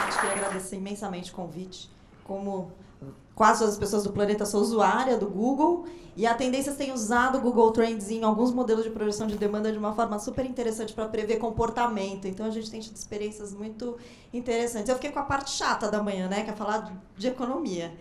Eu queria agradecer imensamente o convite. Como quase todas as pessoas do planeta, sou usuária do Google e a Tendências tem usado o Google Trends em alguns modelos de projeção de demanda de uma forma super interessante para prever comportamento. Então, a gente tem tido experiências muito interessantes. Eu fiquei com a parte chata da manhã, né, que é falar de economia.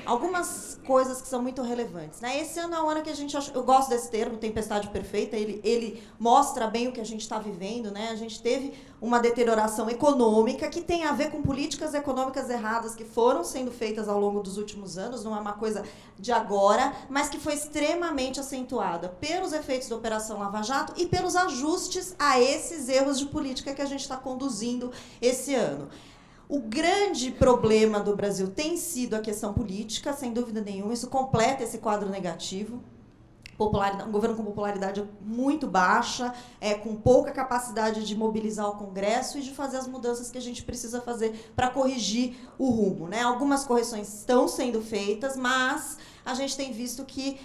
Algumas coisas que são muito relevantes, né? Esse ano é um ano que a gente acha, eu gosto desse termo, tempestade perfeita, ele mostra bem o que a gente está vivendo, né? A gente teve uma deterioração econômica que tem a ver com políticas econômicas erradas que foram sendo feitas ao longo dos últimos anos, não é uma coisa de agora, mas que foi extremamente acentuada pelos efeitos da Operação Lava Jato e pelos ajustes a esses erros de política que a gente está conduzindo esse ano. O grande problema do Brasil tem sido a questão política, sem dúvida nenhuma. Isso completa esse quadro negativo. Um governo com popularidade muito baixa, com pouca capacidade de mobilizar o Congresso e de fazer as mudanças que a gente precisa fazer para corrigir o rumo, né? Algumas correções estão sendo feitas, mas a gente tem visto que,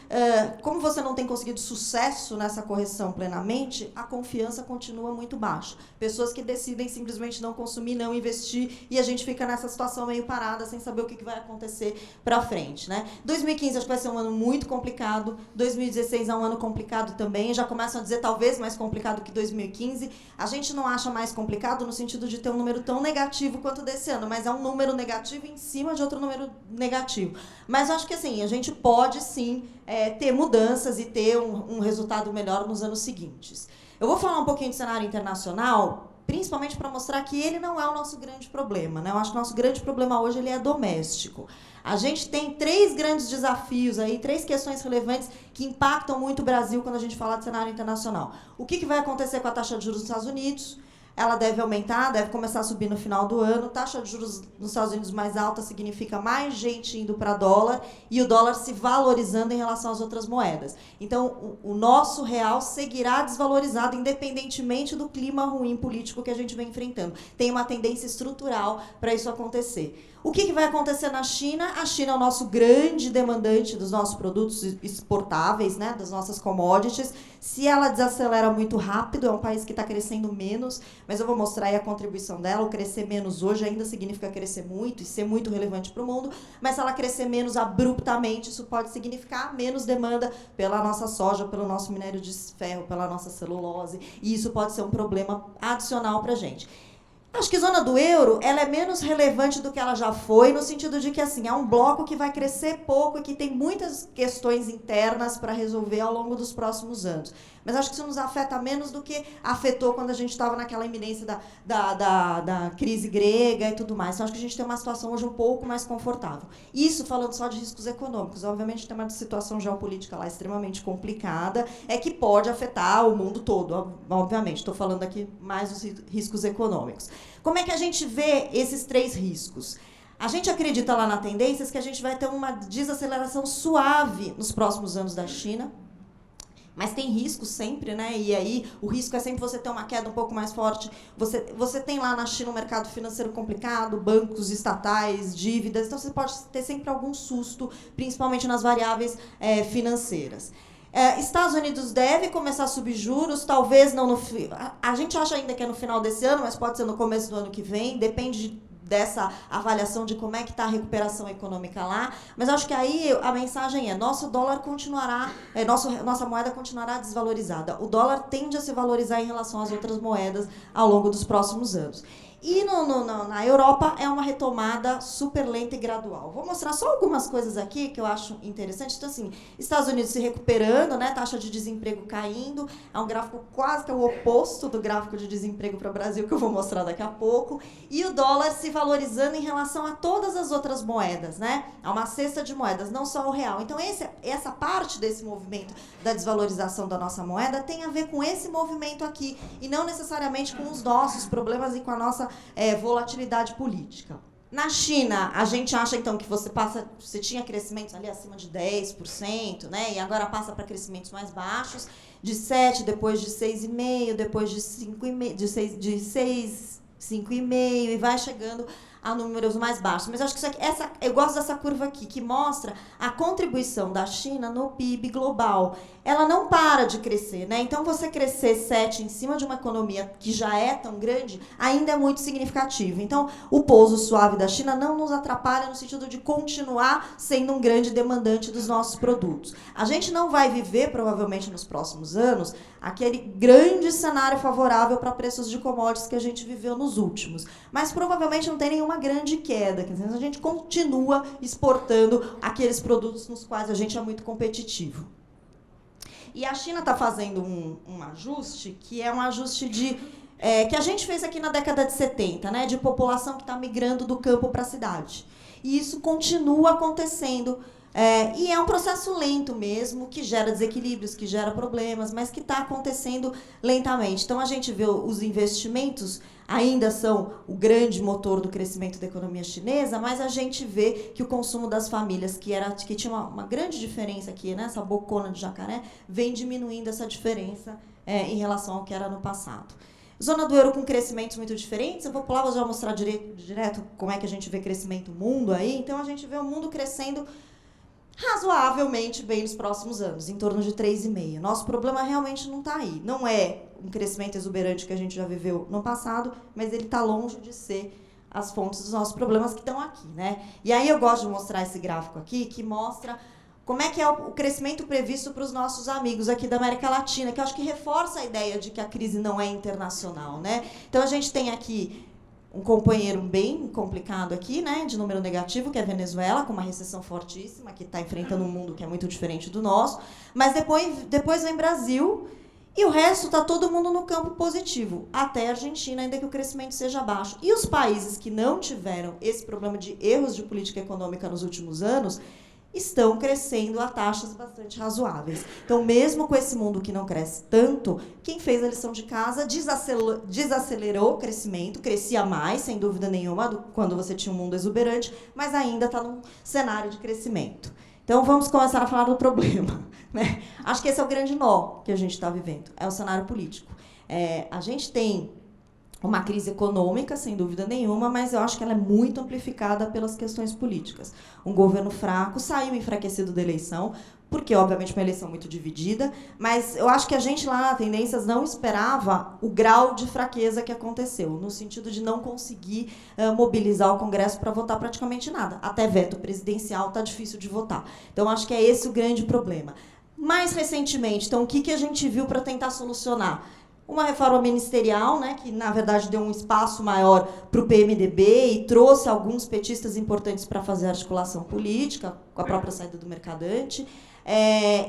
como você não tem conseguido sucesso nessa correção plenamente, a confiança continua muito baixa. Pessoas que decidem simplesmente não consumir, não investir, e a gente fica nessa situação meio parada, sem saber o que vai acontecer para frente, né? 2015 acho que vai ser um ano muito complicado, 2016 é um ano complicado também, já começam a dizer talvez mais complicado que 2015. A gente não acha mais complicado no sentido de ter um número tão negativo quanto desse ano, mas é um número negativo em cima de outro número negativo. Mas eu acho que assim, a gente pode sim ter mudanças e ter um resultado melhor nos anos seguintes. Eu vou falar um pouquinho de cenário internacional, principalmente para mostrar que ele não é o nosso grande problema, né? Eu acho que o nosso grande problema hoje ele é doméstico. A gente tem 3 grandes desafios aí, 3 questões relevantes que impactam muito o Brasil quando a gente fala de cenário internacional. O que vai acontecer com a taxa de juros dos Estados Unidos? Ela deve aumentar, deve começar a subir no final do ano. Taxa de juros nos Estados Unidos mais alta significa mais gente indo para dólar e o dólar se valorizando em relação às outras moedas. Então, o nosso real seguirá desvalorizado, independentemente do clima ruim político que a gente vem enfrentando. Tem uma tendência estrutural para isso acontecer. O que vai acontecer na China? A China é o nosso grande demandante dos nossos produtos exportáveis, né, das nossas commodities. Se ela desacelera muito rápido, é um país que está crescendo menos, mas eu vou mostrar aí a contribuição dela. O crescer menos hoje ainda significa crescer muito e ser muito relevante para o mundo, mas se ela crescer menos abruptamente, isso pode significar menos demanda pela nossa soja, pelo nosso minério de ferro, pela nossa celulose, e isso pode ser um problema adicional para a gente. Acho que a zona do euro ela é menos relevante do que ela já foi, no sentido de que assim, é um bloco que vai crescer pouco e que tem muitas questões internas para resolver ao longo dos próximos anos. Mas acho que isso nos afeta menos do que afetou quando a gente estava naquela iminência da crise grega e tudo mais. Então, acho que a gente tem uma situação hoje um pouco mais confortável. Isso falando só de riscos econômicos. Obviamente, tem uma situação geopolítica lá extremamente complicada, que pode afetar o mundo todo, obviamente. Estou falando aqui mais dos riscos econômicos. Como é que a gente vê esses 3 riscos? A gente acredita lá na Tendências que a gente vai ter uma desaceleração suave nos próximos anos da China, mas tem risco sempre, né? E aí o risco é sempre você ter uma queda um pouco mais forte. Você tem lá na China um mercado financeiro complicado, bancos estatais, dívidas, então você pode ter sempre algum susto, principalmente nas variáveis financeiras. Estados Unidos deve começar a subir juros, talvez não no... A gente acha ainda que é no final desse ano, mas pode ser no começo do ano que vem, depende dessa avaliação de como é que está a recuperação econômica lá, mas acho que aí a mensagem nosso dólar continuará, nossa moeda continuará desvalorizada. O dólar tende a se valorizar em relação às outras moedas ao longo dos próximos anos. E na Europa é uma retomada super lenta e gradual. Vou mostrar só algumas coisas aqui que eu acho interessante. Então, assim, Estados Unidos se recuperando, né, taxa de desemprego caindo. É um gráfico quase que o oposto do gráfico de desemprego para o Brasil, que eu vou mostrar daqui a pouco. E o dólar se valorizando em relação a todas as outras moedas, né? Há uma cesta de moedas, não só o real. Então, essa parte desse movimento da desvalorização da nossa moeda tem a ver com esse movimento aqui, e não necessariamente com os nossos problemas e com a nossa volatilidade política. Na China, a gente acha, então, que você tinha crescimentos ali acima de 10%, né? E agora passa para crescimentos mais baixos, de 7%, depois de 6,5%, depois de 5,5%, de 6, 5,5%, e vai chegando a números mais baixos. Mas eu acho que isso aqui, eu gosto dessa curva aqui, que mostra a contribuição da China no PIB global. Ela não para de crescer, né? Então, você crescer 7 em cima de uma economia que já é tão grande, ainda é muito significativo. Então, o pouso suave da China não nos atrapalha no sentido de continuar sendo um grande demandante dos nossos produtos. A gente não vai viver, provavelmente, nos próximos anos, aquele grande cenário favorável para preços de commodities que a gente viveu nos últimos. Mas, provavelmente, não tem nenhuma grande queda. Quer dizer, a gente continua exportando aqueles produtos nos quais a gente é muito competitivo. E a China está fazendo um ajuste, que é um ajuste que a gente fez aqui na década de 70, né, de população que está migrando do campo para a cidade. E isso continua acontecendo. E é um processo lento mesmo, que gera desequilíbrios, que gera problemas, mas que está acontecendo lentamente. Então, a gente vê os investimentos ainda são o grande motor do crescimento da economia chinesa, mas a gente vê que o consumo das famílias, que tinha uma grande diferença aqui, né, essa bocona de jacaré, vem diminuindo essa diferença em relação ao que era no passado. Zona do euro com crescimentos muito diferentes. Eu vou pular, vou já mostrar direto como é que a gente vê crescimento no mundo aí. Então, a gente vê o mundo crescendo razoavelmente bem nos próximos anos, em torno de 3,5%. Nosso problema realmente não está aí. Não é um crescimento exuberante que a gente já viveu no passado, mas ele está longe de ser as fontes dos nossos problemas que estão aqui, né? E aí eu gosto de mostrar esse gráfico aqui, que mostra como é que é o crescimento previsto para os nossos amigos aqui da América Latina, que eu acho que reforça a ideia de que a crise não é internacional, né? Então, a gente tem aqui um companheiro bem complicado aqui, né, de número negativo, que é a Venezuela, com uma recessão fortíssima, que está enfrentando um mundo que é muito diferente do nosso. Mas depois vem Brasil, e o resto está todo mundo no campo positivo, até a Argentina, ainda que o crescimento seja baixo. E os países que não tiveram esse problema de erros de política econômica nos últimos anos estão crescendo a taxas bastante razoáveis. Então, mesmo com esse mundo que não cresce tanto, quem fez a lição de casa desacelerou o crescimento, crescia mais, sem dúvida nenhuma, quando você tinha um mundo exuberante, mas ainda está num cenário de crescimento. Então, vamos começar a falar do problema, né? Acho que esse é o grande nó que a gente está vivendo, é o cenário político. A gente tem uma crise econômica, sem dúvida nenhuma, mas eu acho que ela é muito amplificada pelas questões políticas. Um governo fraco saiu enfraquecido da eleição, porque, obviamente, uma eleição muito dividida, mas eu acho que a gente lá na Tendências não esperava o grau de fraqueza que aconteceu, no sentido de não conseguir mobilizar o Congresso para votar praticamente nada. Até veto presidencial está difícil de votar. Então, acho que é esse o grande problema. Mais recentemente, então, o que a gente viu para tentar solucionar? Uma reforma ministerial, né, que, na verdade, deu um espaço maior para o PMDB e trouxe alguns petistas importantes para fazer articulação política, com a própria saída do Mercadante.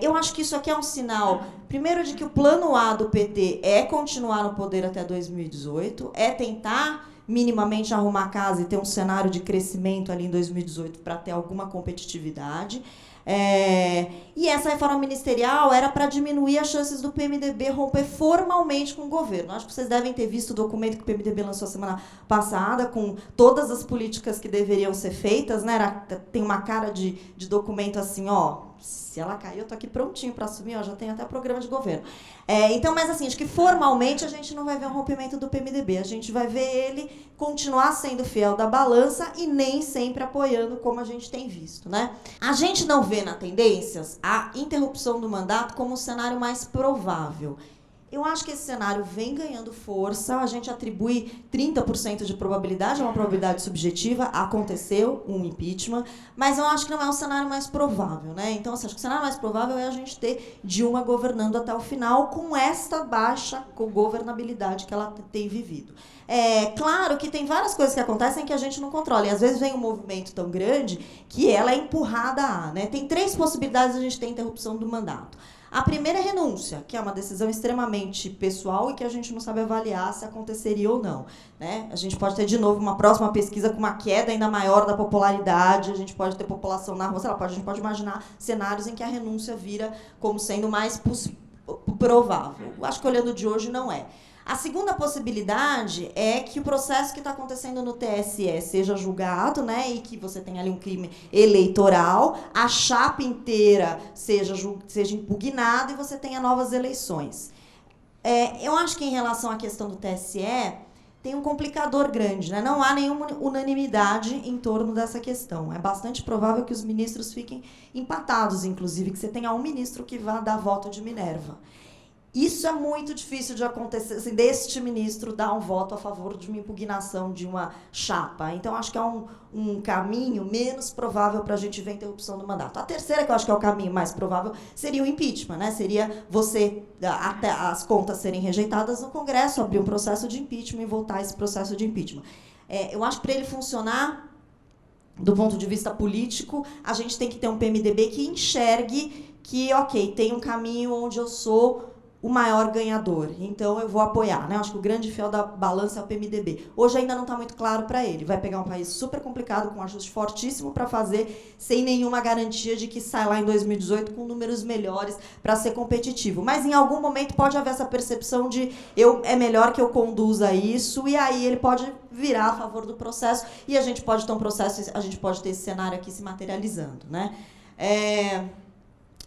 Eu acho que isso aqui é um sinal, primeiro, de que o plano A do PT é continuar no poder até 2018, é tentar minimamente arrumar a casa e ter um cenário de crescimento ali em 2018 para ter alguma competitividade. E essa reforma ministerial era para diminuir as chances do PMDB romper formalmente com o governo. Acho que vocês devem ter visto o documento que o PMDB lançou a semana passada, com todas as políticas que deveriam ser feitas, né? Tem uma cara de documento assim, ó, se ela cair, eu tô aqui prontinho para assumir, ó, já tem até programa de governo. Então, mas assim, acho que formalmente a gente não vai ver um rompimento do PMDB, a gente vai ver ele continuar sendo fiel da balança e nem sempre apoiando, como a gente tem visto, né? A gente não vê na Tendências a interrupção do mandato como o cenário mais provável. Eu acho que esse cenário vem ganhando força, a gente atribui 30% de probabilidade, é uma probabilidade subjetiva, aconteceu um impeachment, mas eu acho que não é o cenário mais provável, né? Então, assim, acho que o cenário mais provável é a gente ter Dilma governando até o final com esta baixa governabilidade que ela tem vivido. Claro que tem várias coisas que acontecem que a gente não controla, e às vezes vem um movimento tão grande que ela é empurrada a, né? Tem 3 possibilidades de a gente ter interrupção do mandato. A primeira é renúncia, que é uma decisão extremamente pessoal e que a gente não sabe avaliar se aconteceria ou não, né? A gente pode ter, de novo, uma próxima pesquisa com uma queda ainda maior da popularidade, a gente pode ter população na rua, a gente pode imaginar cenários em que a renúncia vira como sendo mais provável. Acho que olhando de hoje não é. A segunda possibilidade é que o processo que está acontecendo no TSE seja julgado, né, e que você tenha ali um crime eleitoral, a chapa inteira seja impugnada e você tenha novas eleições. Eu acho que, em relação à questão do TSE, tem um complicador grande, né? Não há nenhuma unanimidade em torno dessa questão. É bastante provável que os ministros fiquem empatados, inclusive, que você tenha um ministro que vá dar voto de Minerva. Isso é muito difícil de acontecer, assim, deste ministro dar um voto a favor de uma impugnação de uma chapa. Então, acho que é um caminho menos provável para a gente ver a interrupção do mandato. A terceira, que eu acho que é o caminho mais provável, seria o impeachment, né? Seria você, até as contas serem rejeitadas no Congresso, abrir um processo de impeachment e voltar esse processo de impeachment. Eu acho que para ele funcionar, do ponto de vista político, a gente tem que ter um PMDB que enxergue que, ok, tem um caminho onde eu sou o maior ganhador, então eu vou apoiar, né? Acho que o grande fiel da balança é o PMDB. Hoje ainda não está muito claro para ele. Vai pegar um país super complicado, com um ajuste fortíssimo para fazer, sem nenhuma garantia de que sai lá em 2018 com números melhores para ser competitivo. Mas em algum momento pode haver essa percepção de é melhor que eu conduza isso, e aí ele pode virar a favor do processo, e a gente pode ter um processo, a gente pode ter esse cenário aqui se materializando, né?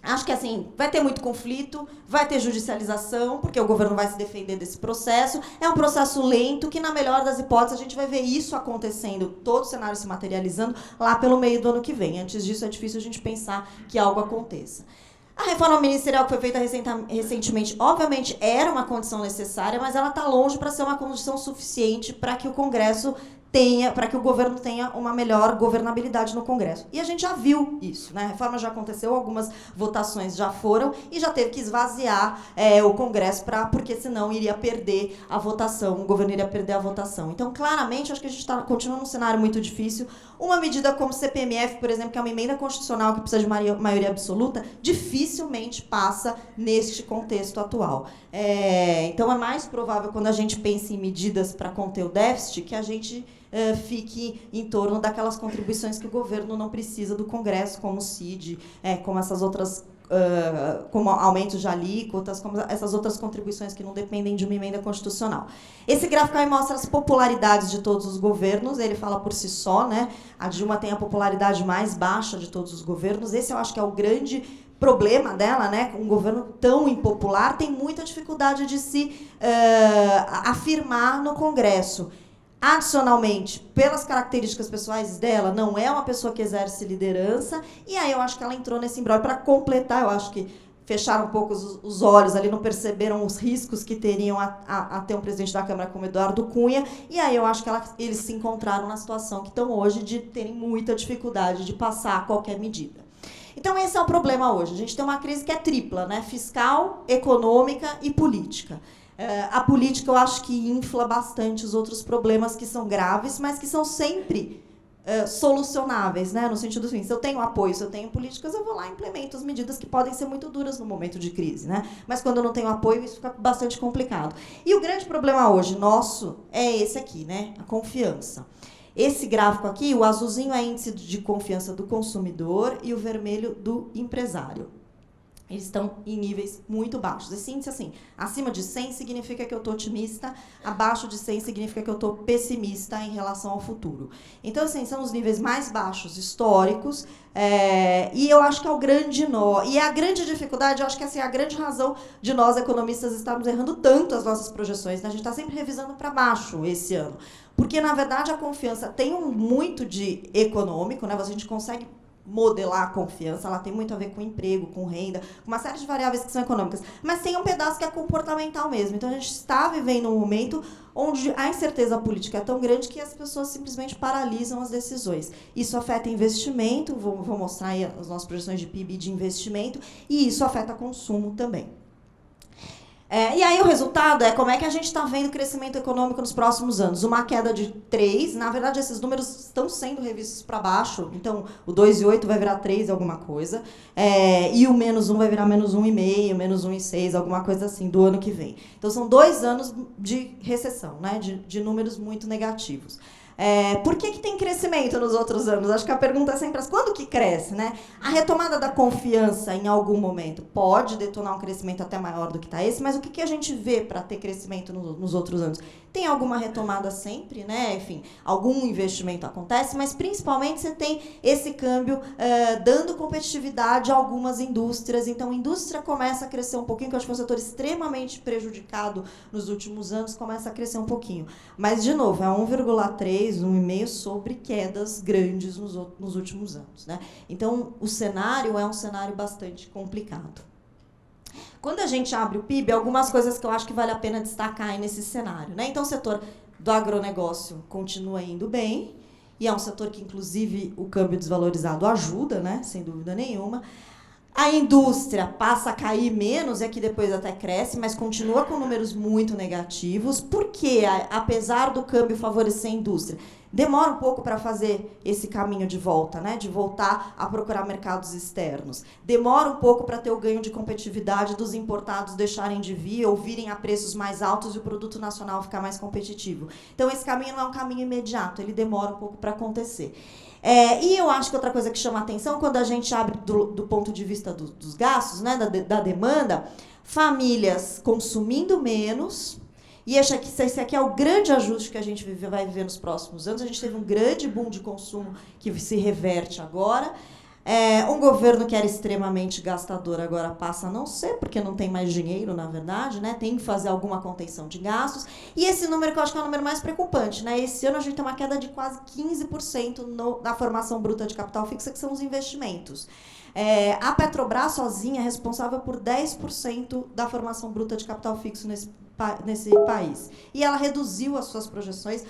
Acho que, assim, vai ter muito conflito, vai ter judicialização, porque o governo vai se defender desse processo. É um processo lento, que, na melhor das hipóteses, a gente vai ver isso acontecendo, todo o cenário se materializando, lá pelo meio do ano que vem. Antes disso, é difícil a gente pensar que algo aconteça. A reforma ministerial que foi feita recentemente, obviamente, era uma condição necessária, mas ela está longe para ser uma condição suficiente para que o Congresso para que o governo tenha uma melhor governabilidade no Congresso. E a gente já viu isso, né? A reforma já aconteceu, algumas votações já foram, e já teve que esvaziar o Congresso, porque senão iria perder a votação, o governo iria perder a votação. Então, claramente, acho que a gente continua num cenário muito difícil. Uma medida como CPMF, por exemplo, que é uma emenda constitucional que precisa de maioria absoluta, dificilmente passa neste contexto atual. Então, é mais provável, quando a gente pensa em medidas para conter o déficit, que a gente fique em torno daquelas contribuições que o governo não precisa do Congresso, como o CID, como essas outras, como aumentos de alíquotas, como essas outras contribuições que não dependem de uma emenda constitucional. Esse gráfico aí mostra as popularidades de todos os governos, ele fala por si só, né? A Dilma tem a popularidade mais baixa de todos os governos. Esse eu acho que é o grande problema dela, né? Um governo tão impopular tem muita dificuldade de se afirmar no Congresso. Adicionalmente, pelas características pessoais dela, não é uma pessoa que exerce liderança, e aí eu acho que ela entrou nesse imbróglio para completar. Eu acho que fecharam um pouco os olhos ali, não perceberam os riscos que teriam a ter um presidente da Câmara como Eduardo Cunha, e aí eu acho que eles se encontraram na situação que estão hoje de terem muita dificuldade de passar qualquer medida. Então, esse é o problema hoje. A gente tem uma crise que é tripla, né? Fiscal, econômica e política. A política, eu acho que infla bastante os outros problemas que são graves, mas que são sempre solucionáveis, né? No sentido assim, se eu tenho apoio, se eu tenho políticas, eu vou lá e implemento as medidas que podem ser muito duras no momento de crise, né? Mas quando eu não tenho apoio, isso fica bastante complicado. E o grande problema hoje nosso é esse aqui, né? A confiança. Esse gráfico aqui, o azulzinho é índice de confiança do consumidor e o vermelho do empresário. Eles estão em níveis muito baixos. Esse índice, assim, acima de 100 significa que eu estou otimista, abaixo de 100 significa que eu estou pessimista em relação ao futuro. Então, assim, são os níveis mais baixos históricos, e eu acho que é o grande nó. E a grande dificuldade, eu acho que assim, a grande razão de nós, economistas, estarmos errando tanto as nossas projeções, né? A gente está sempre revisando para baixo esse ano. Porque, na verdade, a confiança tem muito de econômico, né? A gente consegue modelar a confiança, ela tem muito a ver com emprego, com renda, com uma série de variáveis que são econômicas, mas tem um pedaço que é comportamental mesmo. Então, a gente está vivendo um momento onde a incerteza política é tão grande que as pessoas simplesmente paralisam as decisões. Isso afeta investimento, vou mostrar aí as nossas projeções de PIB de investimento, e isso afeta consumo também. E aí o resultado é como é que a gente está vendo o crescimento econômico nos próximos anos. Uma queda de 3, na verdade esses números estão sendo revistos para baixo, então o 2,8 vai virar 3 alguma coisa, e o -1 vai virar -1,5, -1,6, alguma coisa assim, do ano que vem. Então são 2 anos de recessão, né, de números muito negativos. Por que tem crescimento nos outros anos? Acho que a pergunta é sempre essa. Quando que cresce, né? A retomada da confiança em algum momento pode detonar um crescimento até maior do que está esse, mas o que a gente vê para ter crescimento nos outros anos? Tem alguma retomada sempre, né? Enfim, algum investimento acontece, mas principalmente você tem esse câmbio dando competitividade a algumas indústrias. Então, a indústria começa a crescer um pouquinho, que eu acho que é um setor extremamente prejudicado nos últimos anos, começa a crescer um pouquinho. Mas, de novo, é 1,3, 1,5 sobre quedas grandes nos últimos anos, né? Então, o cenário é um cenário bastante complicado. Quando a gente abre o PIB, algumas coisas que eu acho que vale a pena destacar aí nesse cenário, né? Então, o setor do agronegócio continua indo bem, e é um setor que, inclusive, o câmbio desvalorizado ajuda, né? Sem dúvida nenhuma. A indústria passa a cair menos, e aqui depois até cresce, mas continua com números muito negativos. Por quê? Apesar do câmbio favorecer a indústria, demora um pouco para fazer esse caminho de volta, né? De voltar a procurar mercados externos. Demora um pouco para ter o ganho de competitividade dos importados deixarem de vir ou virem a preços mais altos e o produto nacional ficar mais competitivo. Então, esse caminho não é um caminho imediato, ele demora um pouco para acontecer. E eu acho que outra coisa que chama a atenção, quando a gente abre do ponto de vista dos gastos, né, da demanda, famílias consumindo menos, e esse aqui é o grande ajuste que a gente vai viver nos próximos anos. A gente teve um grande boom de consumo que se reverte agora. Um governo que era extremamente gastador agora passa a não ser, porque não tem mais dinheiro, na verdade, né? Tem que fazer alguma contenção de gastos. E esse número que eu acho que é o número mais preocupante, né? Esse ano a gente tem uma queda de quase 15% na formação bruta de capital fixa, que são os investimentos. A Petrobras sozinha é responsável por 10% da formação bruta de capital fixo nesse país. E ela reduziu as suas projeções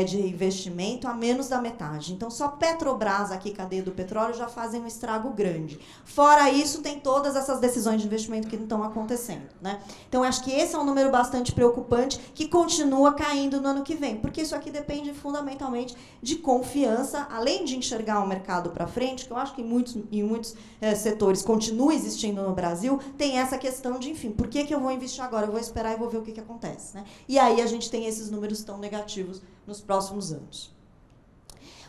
de investimento a menos da metade. Então, só Petrobras, aqui, cadeia do petróleo, já fazem um estrago grande. Fora isso, tem todas essas decisões de investimento que não estão acontecendo, né? Então, acho que esse é um número bastante preocupante, que continua caindo no ano que vem, porque isso aqui depende fundamentalmente de confiança, além de enxergar o mercado para frente, que eu acho que em muitos setores continua existindo no Brasil, tem essa questão de, enfim, por que eu vou investir agora? Eu vou esperar e vou ver o que acontece, né? E aí a gente tem esses números tão negativos nos próximos anos.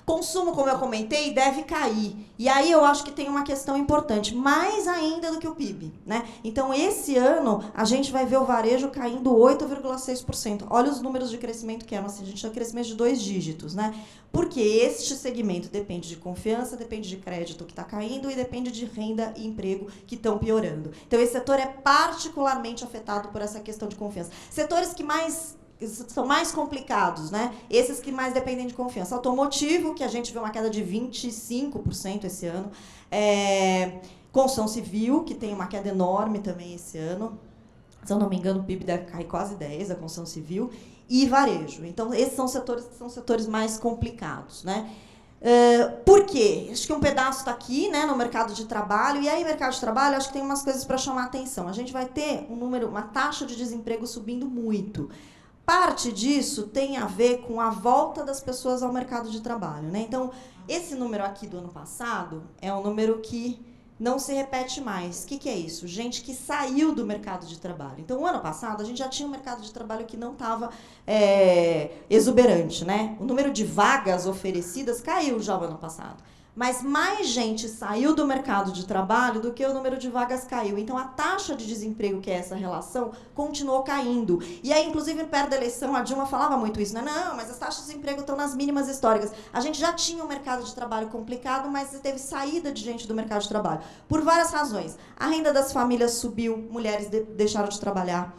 Consumo, como eu comentei, deve cair. E aí eu acho que tem uma questão importante, mais ainda do que o PIB, né? Então, esse ano, a gente vai ver o varejo caindo 8,6%. Olha os números de crescimento que é. Assim, a gente tem crescimento de 2 dígitos, né? Porque este segmento depende de confiança, depende de crédito que está caindo e depende de renda e emprego que estão piorando. Então, esse setor é particularmente afetado por essa questão de confiança. Setores que são mais complicados, né? Esses que mais dependem de confiança. Automotivo, que a gente vê uma queda de 25% esse ano. Construção civil, que tem uma queda enorme também esse ano. Se eu não me engano, o PIB deve cair quase 10%, a construção civil. E varejo. Então, esses são setores mais complicados, né? Por quê? Acho que um pedaço está aqui, né, no mercado de trabalho. E aí, mercado de trabalho, acho que tem umas coisas para chamar a atenção. A gente vai ter uma taxa de desemprego subindo muito. Parte disso tem a ver com a volta das pessoas ao mercado de trabalho, né? Então, esse número aqui do ano passado é um número que não se repete mais. O que é isso? Gente que saiu do mercado de trabalho. Então, o ano passado, a gente já tinha um mercado de trabalho que não estava exuberante, né? O número de vagas oferecidas caiu já o ano passado. Mas mais gente saiu do mercado de trabalho do que o número de vagas caiu. Então, a taxa de desemprego, que é essa relação, continuou caindo. E aí, inclusive, perto da eleição, a Dilma falava muito isso, né? Não, mas as taxas de desemprego estão nas mínimas históricas. A gente já tinha um mercado de trabalho complicado, mas teve saída de gente do mercado de trabalho. Por várias razões. A renda das famílias subiu, mulheres deixaram de trabalhar.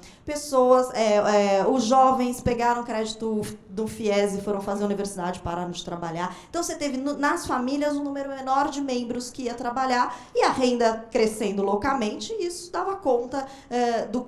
Os jovens pegaram crédito do FIES e foram fazer universidade, pararam de trabalhar. Então, você teve nas famílias um número menor de membros que ia trabalhar e a renda crescendo loucamente, e isso dava conta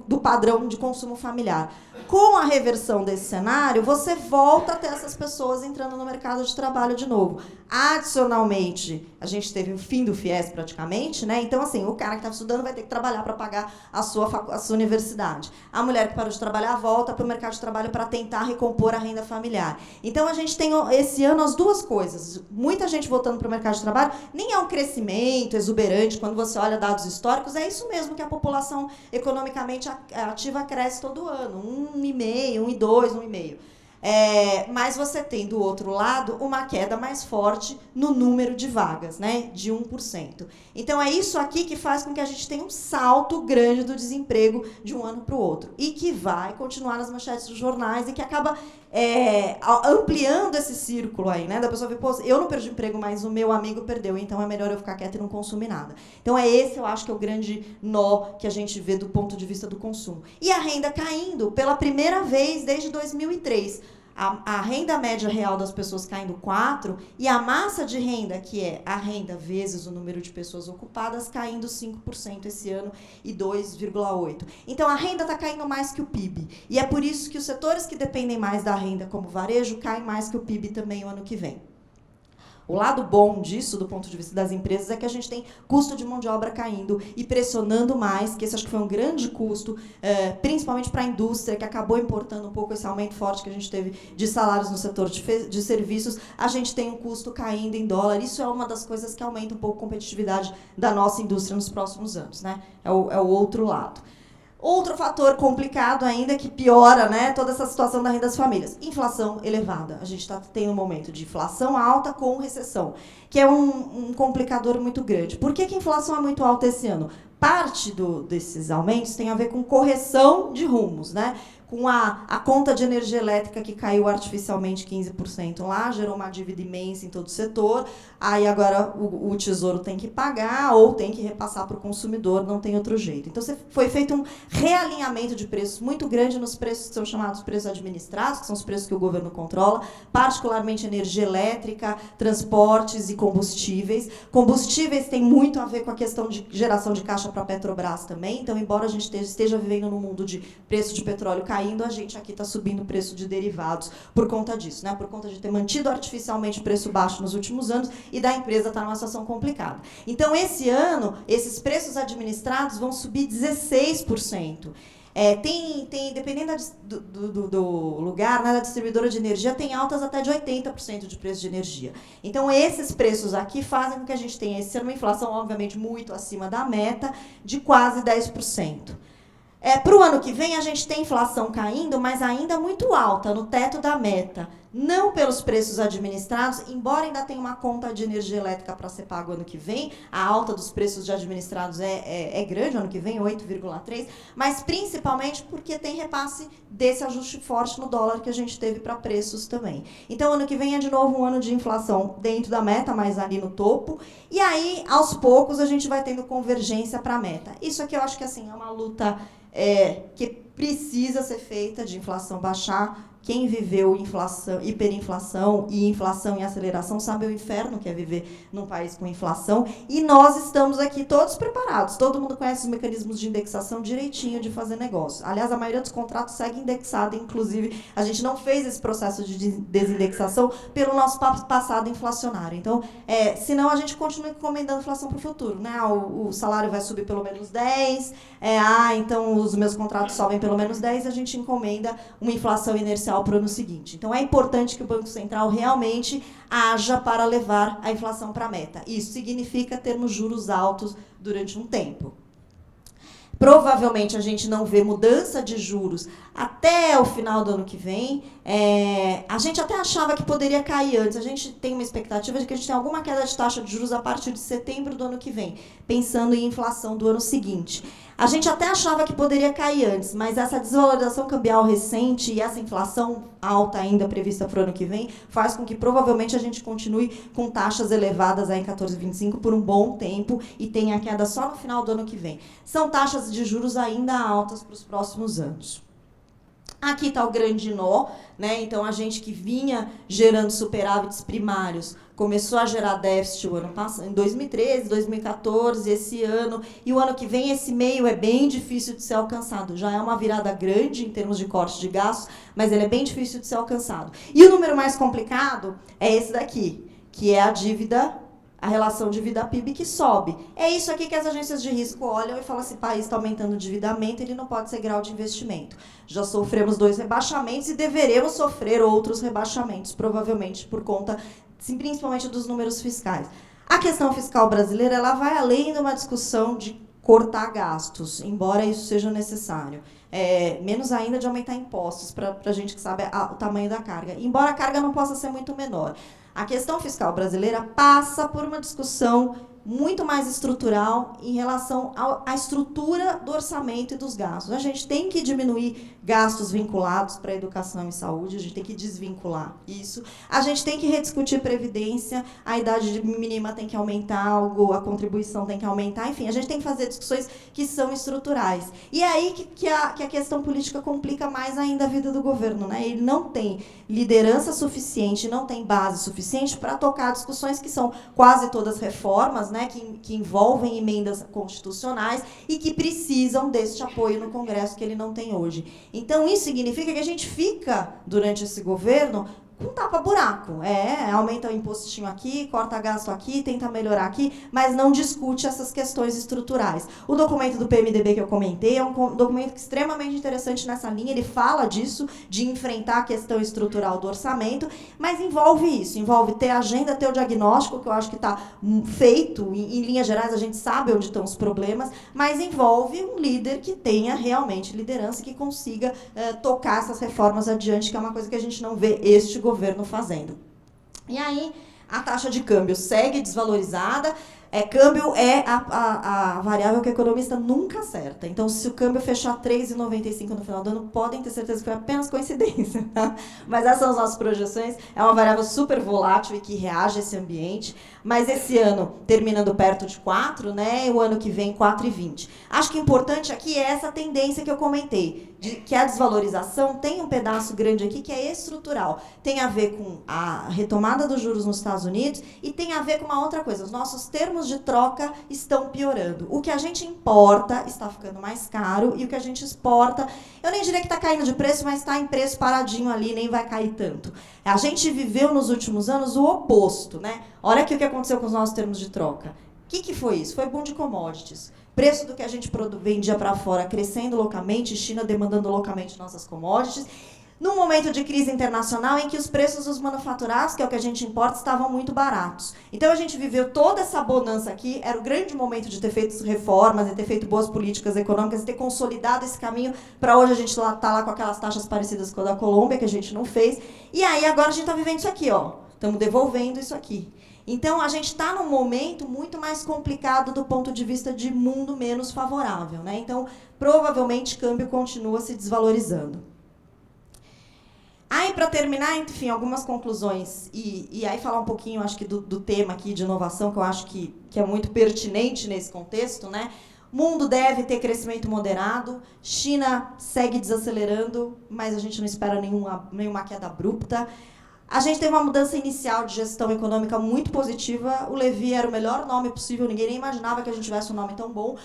do padrão de consumo familiar. Com a reversão desse cenário, você volta a ter essas pessoas entrando no mercado de trabalho de novo. Adicionalmente, a gente teve o fim do FIES praticamente, né? Então, assim, o cara que estava estudando vai ter que trabalhar para pagar a sua universidade. A mulher que parou de trabalhar volta para o mercado de trabalho para tentar recompor a renda familiar. Então, a gente tem esse ano as duas coisas. Muita gente voltando para o mercado de trabalho, nem é um crescimento exuberante, quando você olha dados históricos, é isso mesmo que a população economicamente ativa cresce todo ano, 1,5, 1,2, 1,5. Mas você tem, do outro lado, uma queda mais forte no número de vagas, né, de 1%. Então, é isso aqui que faz com que a gente tenha um salto grande do desemprego de um ano para o outro. E que vai continuar nas manchetes dos jornais e que acaba ampliando esse círculo aí, né, da pessoa ver, pô, eu não perdi emprego, mas o meu amigo perdeu, então é melhor eu ficar quieta e não consumir nada. Então, esse, eu acho que é o grande nó que a gente vê do ponto de vista do consumo. E a renda caindo pela primeira vez desde 2003. A renda média real das pessoas caindo 4% e a massa de renda, que é a renda vezes o número de pessoas ocupadas, caindo 5% esse ano e 2,8%. Então, a renda está caindo mais que o PIB. E é por isso que os setores que dependem mais da renda, como varejo, caem mais que o PIB também o ano que vem. O lado bom disso, do ponto de vista das empresas, é que a gente tem custo de mão de obra caindo e pressionando mais, que esse acho que foi um grande custo, principalmente para a indústria, que acabou importando um pouco esse aumento forte que a gente teve de salários no setor de serviços. A gente tem um custo caindo em dólar. Isso é uma das coisas que aumenta um pouco a competitividade da nossa indústria nos próximos anos, né? É o outro lado. Outro fator complicado ainda que piora, né, toda essa situação da renda das famílias. Inflação elevada. A gente está tendo um momento de inflação alta com recessão, que é um complicador muito grande. Por que a inflação é muito alta esse ano? Parte desses aumentos tem a ver com correção de rumos, né? Com a conta de energia elétrica que caiu artificialmente 15% lá, gerou uma dívida imensa em todo o setor. Aí agora o Tesouro tem que pagar ou tem que repassar para o consumidor, não tem outro jeito. Então, foi feito um realinhamento de preços muito grande nos preços que são chamados preços administrados, que são os preços que o governo controla, particularmente energia elétrica, transportes e combustíveis. Combustíveis tem muito a ver com a questão de geração de caixa para a Petrobras também. Então, embora a gente esteja vivendo num mundo de preço de petróleo caindo, a gente aqui está subindo o preço de derivados por conta disso, né? Por conta de ter mantido artificialmente o preço baixo nos últimos anos e da empresa estar numa situação complicada. Então, esse ano, esses preços administrados vão subir 16%. Dependendo do lugar, né, da distribuidora de energia, tem altas até de 80% de preço de energia. Então, esses preços aqui fazem com que a gente tenha esse ano uma inflação, obviamente, muito acima da meta, de quase 10%. Para o ano que vem, a gente tem inflação caindo, mas ainda muito alta, no teto da meta. Não pelos preços administrados, embora ainda tenha uma conta de energia elétrica para ser pago ano que vem, a alta dos preços de administrados é grande ano que vem, 8,3%, mas principalmente porque tem repasse desse ajuste forte no dólar que a gente teve para preços também. Então, ano que vem é de novo um ano de inflação dentro da meta, mas ali no topo, e aí, aos poucos, a gente vai tendo convergência para a meta. Isso aqui eu acho que assim, é uma luta que precisa ser feita de inflação baixar. Quem viveu inflação, hiperinflação e inflação em aceleração sabe o inferno que é viver num país com inflação. E nós estamos aqui todos preparados. Todo mundo conhece os mecanismos de indexação direitinho de fazer negócio. Aliás, a maioria dos contratos segue indexado. Inclusive, a gente não fez esse processo de desindexação pelo nosso passado inflacionário. Então, senão a gente continua encomendando inflação para o futuro, né? O salário vai subir pelo menos 10%. Então os meus contratos sobem pelo menos 10%. A gente encomenda uma inflação inercial para o ano seguinte. Então, é importante que o Banco Central realmente haja para levar a inflação para a meta. Isso significa termos juros altos durante um tempo. Provavelmente a gente não vê mudança de juros até o final do ano que vem. A gente até achava que poderia cair antes. A gente tem uma expectativa de que a gente tenha alguma queda de taxa de juros a partir de setembro do ano que vem, pensando em inflação do ano seguinte. A gente até achava que poderia cair antes, mas essa desvalorização cambial recente e essa inflação alta ainda prevista para o ano que vem faz com que provavelmente a gente continue com taxas elevadas aí em 14,25 por um bom tempo e tenha queda só no final do ano que vem. São taxas de juros ainda altas para os próximos anos. Aqui está o grande nó, né? Então, a gente que vinha gerando superávites primários começou a gerar déficit o ano passado, em 2013, 2014, esse ano. E o ano que vem, esse meio é bem difícil de ser alcançado. Já é uma virada grande em termos de corte de gastos, mas ele é bem difícil de ser alcançado. E o número mais complicado é esse daqui, que é a dívida, a relação dívida-PIB que sobe. É isso aqui que as agências de risco olham e falam assim, país está aumentando o endividamento, ele não pode ser grau de investimento. Já sofremos 2 rebaixamentos e deveremos sofrer outros rebaixamentos, provavelmente por conta, sim, principalmente dos números fiscais. A questão fiscal brasileira ela vai além de uma discussão de cortar gastos, embora isso seja necessário. Menos ainda de aumentar impostos para a gente que sabe o tamanho da carga. Embora a carga não possa ser muito menor. A questão fiscal brasileira passa por uma discussão muito mais estrutural em relação à estrutura do orçamento e dos gastos. A gente tem que diminuir gastos vinculados para a educação e saúde, a gente tem que desvincular isso. A gente tem que rediscutir previdência, a idade mínima tem que aumentar, a contribuição tem que aumentar, enfim, a gente tem que fazer discussões que são estruturais. E é aí que a questão política complica mais ainda a vida do governo, né? Ele não tem liderança suficiente, não tem base suficiente para tocar discussões que são quase todas reformas, né, que envolvem emendas constitucionais e que precisam deste apoio no Congresso que ele não tem hoje. Então, isso significa que a gente fica, durante esse governo, com tapa-buraco. Aumenta o impostinho aqui, corta gasto aqui, tenta melhorar aqui, mas não discute essas questões estruturais. O documento do PMDB que eu comentei é um documento extremamente interessante nessa linha, ele fala disso, de enfrentar a questão estrutural do orçamento, mas envolve isso, envolve ter agenda, ter o diagnóstico, que eu acho que está feito, em linhas gerais a gente sabe onde estão os problemas, mas envolve um líder que tenha realmente liderança, que consiga tocar essas reformas adiante, que é uma coisa que a gente não vê este governo fazendo. E aí, a taxa de câmbio segue desvalorizada. Câmbio é a variável que o economista nunca acerta. Então, se o câmbio fechar 3,95 no final do ano, podem ter certeza que foi apenas coincidência. Tá? Mas essas são as nossas projeções. É uma variável super volátil e que reage a esse ambiente. Mas esse ano, terminando perto de 4, né, e o ano que vem, 4,20. Acho que o importante aqui é essa tendência que eu comentei, que a desvalorização tem um pedaço grande aqui que é estrutural. Tem a ver com a retomada dos juros nos Estados Unidos e tem a ver com uma outra coisa. Os nossos termos de troca estão piorando. O que a gente importa está ficando mais caro e o que a gente exporta, eu nem diria que está caindo de preço, mas está em preço paradinho ali, nem vai cair tanto. A gente viveu nos últimos anos o oposto, né? Olha aqui o que aconteceu com os nossos termos de troca. O que foi isso? Foi boom de commodities. Preço do que a gente vendia para fora crescendo localmente, China demandando localmente nossas commodities. Num momento de crise internacional em que os preços dos manufaturados, que é o que a gente importa, estavam muito baratos. Então a gente viveu toda essa bonança aqui, era o grande momento de ter feito reformas, e ter feito boas políticas econômicas, e ter consolidado esse caminho para hoje a gente está lá com aquelas taxas parecidas com a da Colômbia, que a gente não fez. E aí agora a gente está vivendo isso aqui, ó. Estamos devolvendo isso aqui. Então, a gente está num momento muito mais complicado do ponto de vista de mundo menos favorável, né? Então, provavelmente, o câmbio continua se desvalorizando. Aí, para terminar, enfim, algumas conclusões. E aí falar um pouquinho, acho que, do tema aqui de inovação, que eu acho que é muito pertinente nesse contexto, né? Mundo deve ter crescimento moderado, China segue desacelerando, mas a gente não espera nenhuma queda abrupta. A gente teve uma mudança inicial de gestão econômica muito positiva. O Levi era o melhor nome possível, ninguém nem imaginava que a gente tivesse um nome tão bom.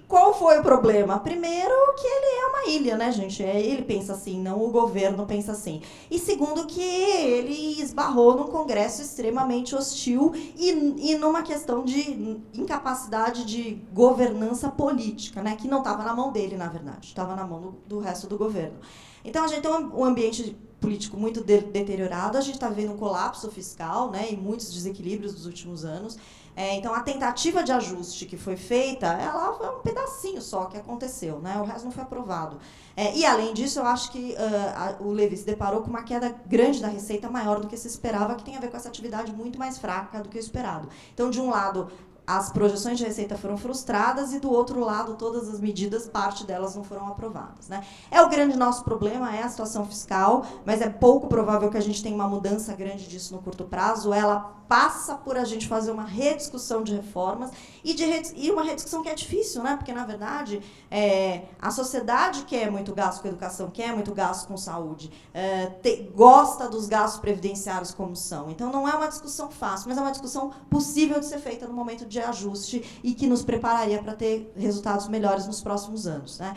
Qual foi o problema? Primeiro, que ele é uma ilha, né, gente? Ele pensa assim, não o governo pensa assim. E segundo, que ele esbarrou num Congresso extremamente hostil e numa questão de incapacidade de governança política, né, que não estava na mão dele, na verdade, estava na mão do resto do governo. Então, a gente tem um ambiente político muito deteriorado, a gente está vendo um colapso fiscal, né, e muitos desequilíbrios dos últimos anos. Então, a tentativa de ajuste que foi feita, ela foi um pedacinho só que aconteceu, né, o resto não foi aprovado. E, além disso, eu acho que o Levi se deparou com uma queda grande da receita maior do que se esperava, que tem a ver com essa atividade muito mais fraca do que o esperado. Então, de um lado, as projeções de receita foram frustradas e, do outro lado, todas as medidas, parte delas não foram aprovadas, né? O grande nosso problema é a situação fiscal, mas é pouco provável que a gente tenha uma mudança grande disso no curto prazo. Ela passa por a gente fazer uma rediscussão de reformas e uma rediscussão que é difícil, né? Porque, na verdade, a sociedade quer muito gasto com educação, quer muito gasto com saúde, gosta dos gastos previdenciários como são. Então, não é uma discussão fácil, mas é uma discussão possível de ser feita no momento de ajuste e que nos prepararia para ter resultados melhores nos próximos anos, né?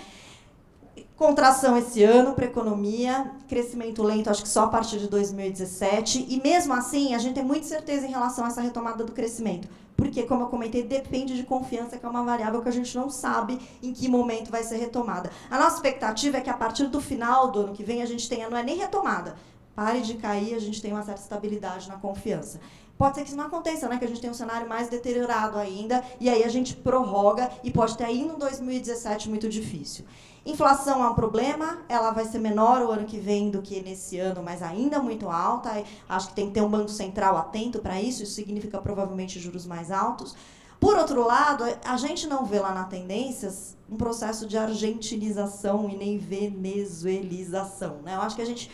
Contração esse ano para a economia, crescimento lento, acho que só a partir de 2017, e mesmo assim a gente tem muita certeza em relação a essa retomada do crescimento, porque, como eu comentei, depende de confiança, que é uma variável que a gente não sabe em que momento vai ser retomada. A nossa expectativa é que a partir do final do ano que vem a gente tenha, não é nem retomada, pare de cair, a gente tem uma certa estabilidade na confiança. Pode ser que isso não aconteça, né? Que a gente tenha um cenário mais deteriorado ainda, e aí a gente prorroga e pode ter aí no 2017 muito difícil. Inflação é um problema, ela vai ser menor o ano que vem do que nesse ano, mas ainda muito alta. Acho que tem que ter um Banco Central atento para isso, isso significa provavelmente juros mais altos. Por outro lado, a gente não vê lá na Tendências um processo de argentinização e nem venezuelização, né? Eu acho que a gente...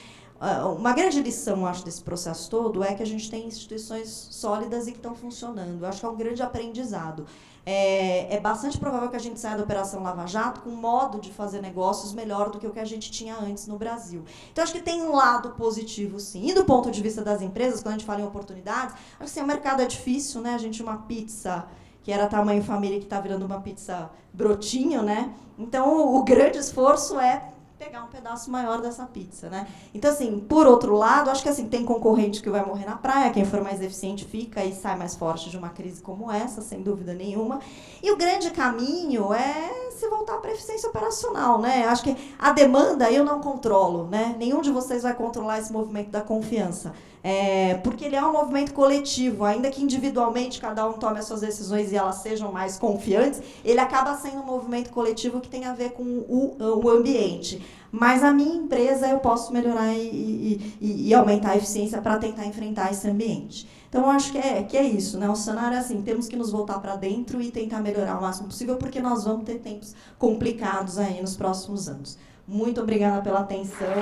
Uma grande lição, acho, desse processo todo é que a gente tem instituições sólidas e que estão funcionando. Eu acho que é um grande aprendizado. É bastante provável que a gente saia da Operação Lava Jato com um modo de fazer negócios melhor do que o que a gente tinha antes no Brasil. Então, acho que tem um lado positivo, sim. E do ponto de vista das empresas, quando a gente fala em oportunidades, acho que assim, o mercado é difícil, né? A gente, uma pizza que era tamanho família, que está virando uma pizza brotinho, né? Então, o grande esforço é pegar um pedaço maior dessa pizza, né? Então, assim, por outro lado, acho que assim, tem concorrente que vai morrer na praia, quem for mais eficiente fica e sai mais forte de uma crise como essa, sem dúvida nenhuma. E o grande caminho é se voltar para a eficiência operacional, né? Acho que a demanda eu não controlo, né? Nenhum de vocês vai controlar esse movimento da confiança. Porque ele é um movimento coletivo, ainda que individualmente cada um tome as suas decisões e elas sejam mais confiantes, ele acaba sendo um movimento coletivo que tem a ver com o ambiente. Mas a minha empresa eu posso melhorar e aumentar a eficiência para tentar enfrentar esse ambiente. Então, eu acho que é isso, né? O cenário é assim, temos que nos voltar para dentro e tentar melhorar o máximo possível, porque nós vamos ter tempos complicados aí nos próximos anos. Muito obrigada pela atenção.